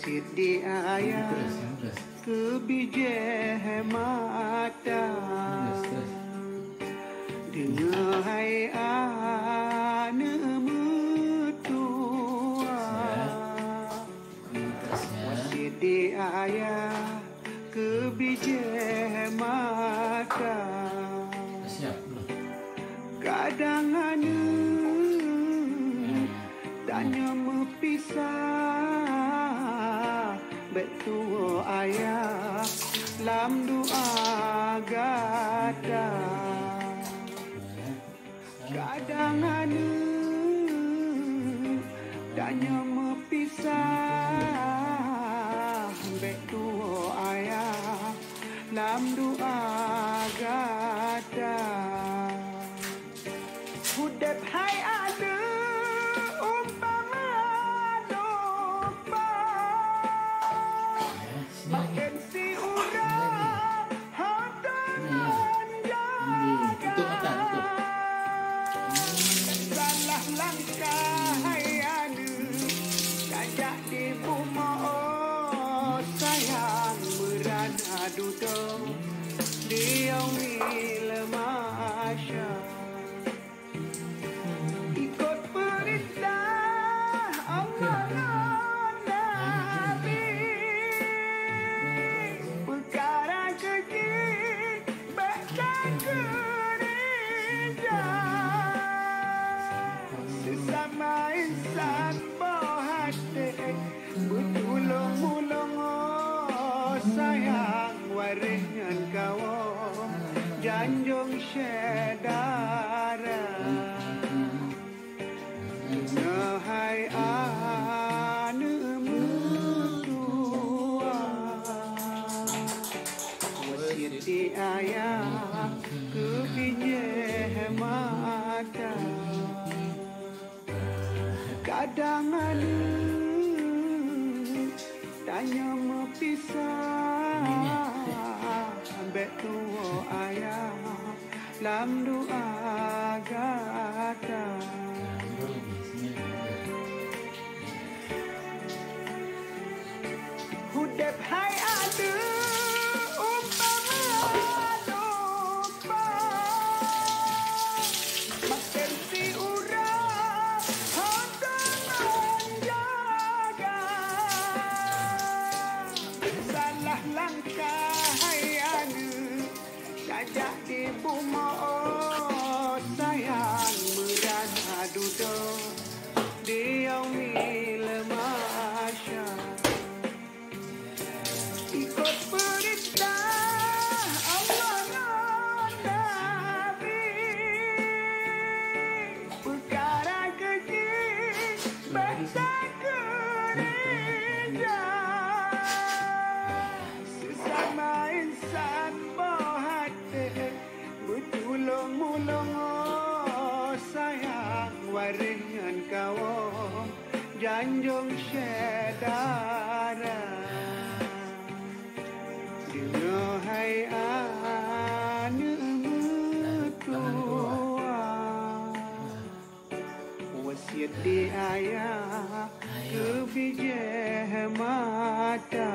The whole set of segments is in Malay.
Wasit di ayah kebijah mata dengar hai ane mutua wasit di ayah kebijah mata kadang ane tanya mepisah betul ayah lam doa gada kadang ane tanya mepisah betul ayah lam doa gada hudep hai ada makin si urang hodangan jaga salah langkah hayanu kajak di bumah sayang merana duduk dia wilmasya ikut perintah Allah sesama insan bohate bertulung-mulung sayang waringan kau janjung syedara nahai ane mutua wasit di ayah kebijah mata kadang ane tanya mepisah ambek tua ayah lam doa gata hudep hai ada kajak di bumah sayang merana duduk dia wilmasya ikut perintah Allah Nabi perkara keji bangsa gereja sesama insan bertulung-mulung sayang waringan kau janjung syedara dengar hai ane mutua wasit di ayah kebijah mata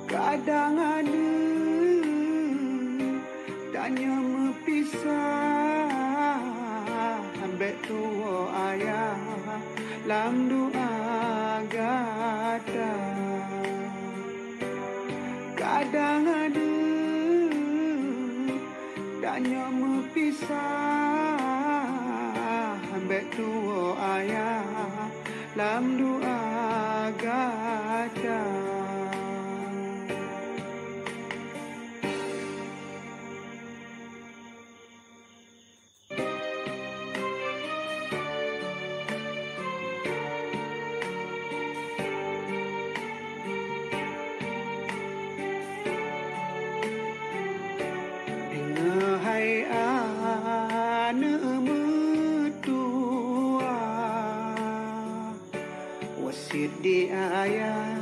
kadang ane tanya mepisah ambek tua ayah lam doa gada kadang ada tanya mepisah ambek tua ayah lam doa gada hai ane mutua wasit di ayah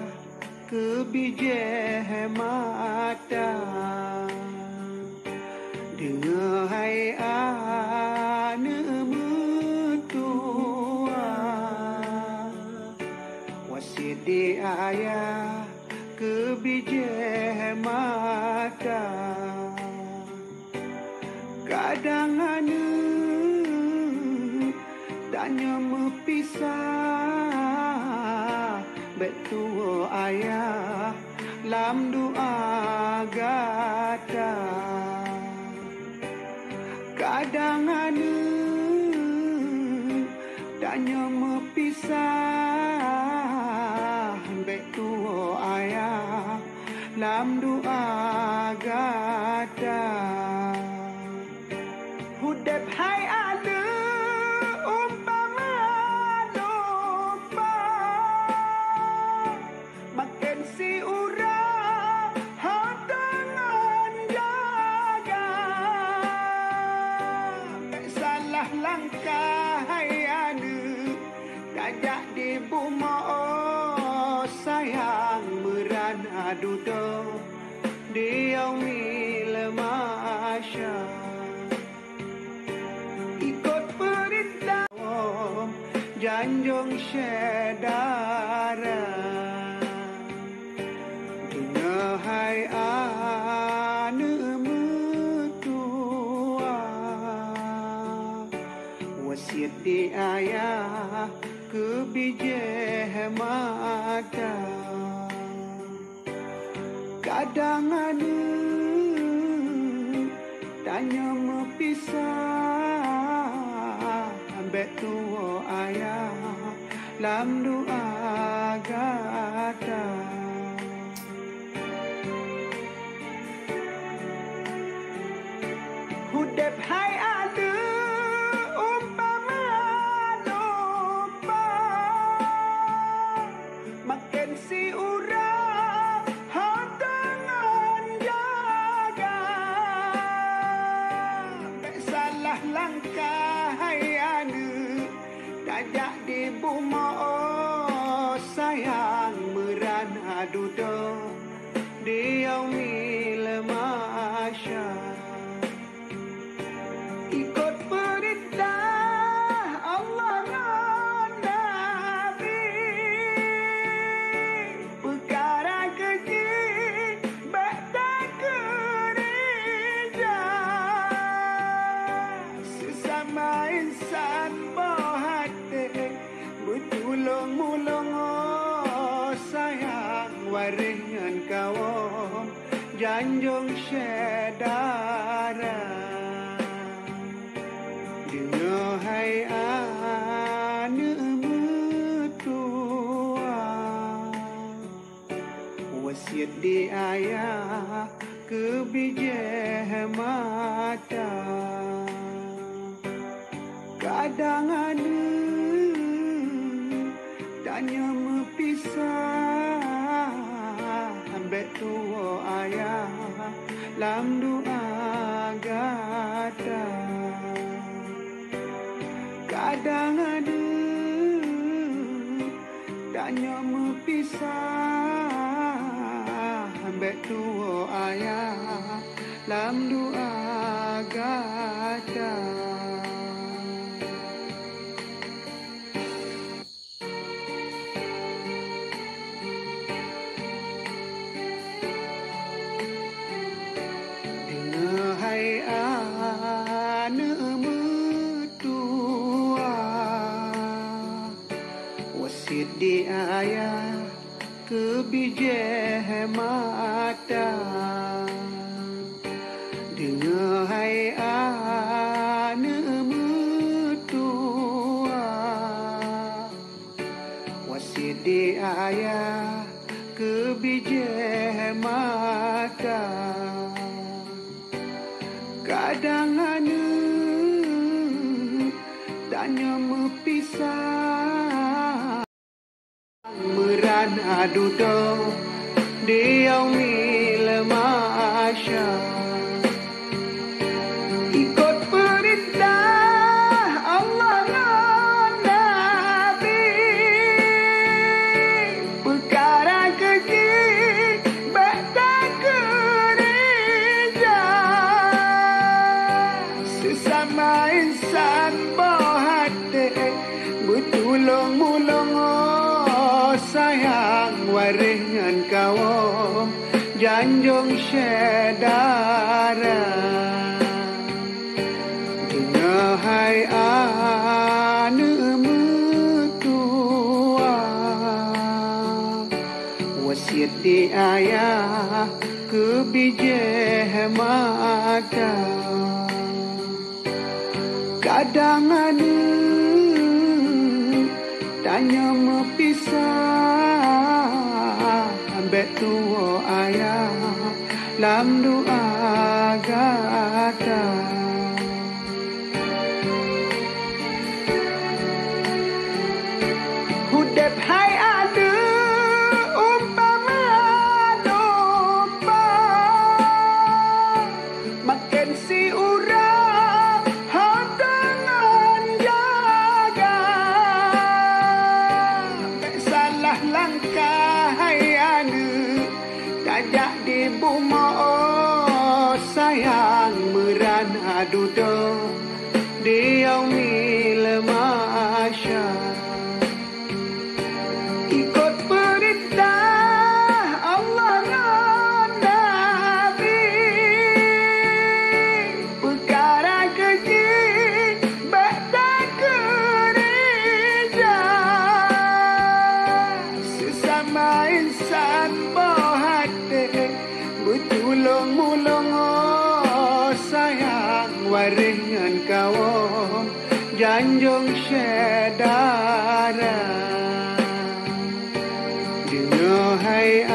kebijah mata dengar hai ane mutua Wasidi ayah kebijak mata kadang anu tanya mepisah betul ayah lam doa gata kadang anu tanya mepisah betul ayah lam doa gata hudep hai ada umpama lupa makin si urang dengan jaga tak salah langkah hai ada tajak di buma oh sayang merana duduk di yaumil masya ikut perintah janjung syedara dengar hai anu metua wasiat di ayah kebijak mata kadang anu tanya mepisah ambek tua ayah lam doa gata hudep hai ada umpama lupa makin si urang dengan jaga tak salah langkah hai ada tajak di buma oh sayang merana duduk di yaumil masya ikut perintah Allah dan Nabi perkara keji bata gereja sesama insan bohate bertulung-mulung oh sayang waringan kawam janjung syedara dengar hai anu metua wasiat di ayah kebijak mata kadang anu tanya mepisah ambek tua ayah lam doa gata kadang ada tanya mepisah ambek tua ayah lam doa gata dengar hai anu wasiat di ayah kebijak mata dengar hai anu metua wasiat di ayah kebijak mata kadang anu tanya mepisah merana duduk di yaumil masya ikut perintah Allah dan Nabi perkara keji bata gereja sesama insan bohate bertulung-mulung sayang waringan kawom janjung syedara Dengahai anu mutua Wasiat di ayah kebijeh mata Kadang anu tanya mepisah ambek tua ayah lam doa gata Hudep hai ada umpama dopa makin si urang hadangan jaga tak salah langkah hai ada tajak di buma oh sayang merana duduk di yaumil masyar Ikut perintah Allah dan Nabi Perkara keji Bata gereja Sesama insan bohate Bertulung-mulung oh sayang waringan kawom Janjung syedara Dengahai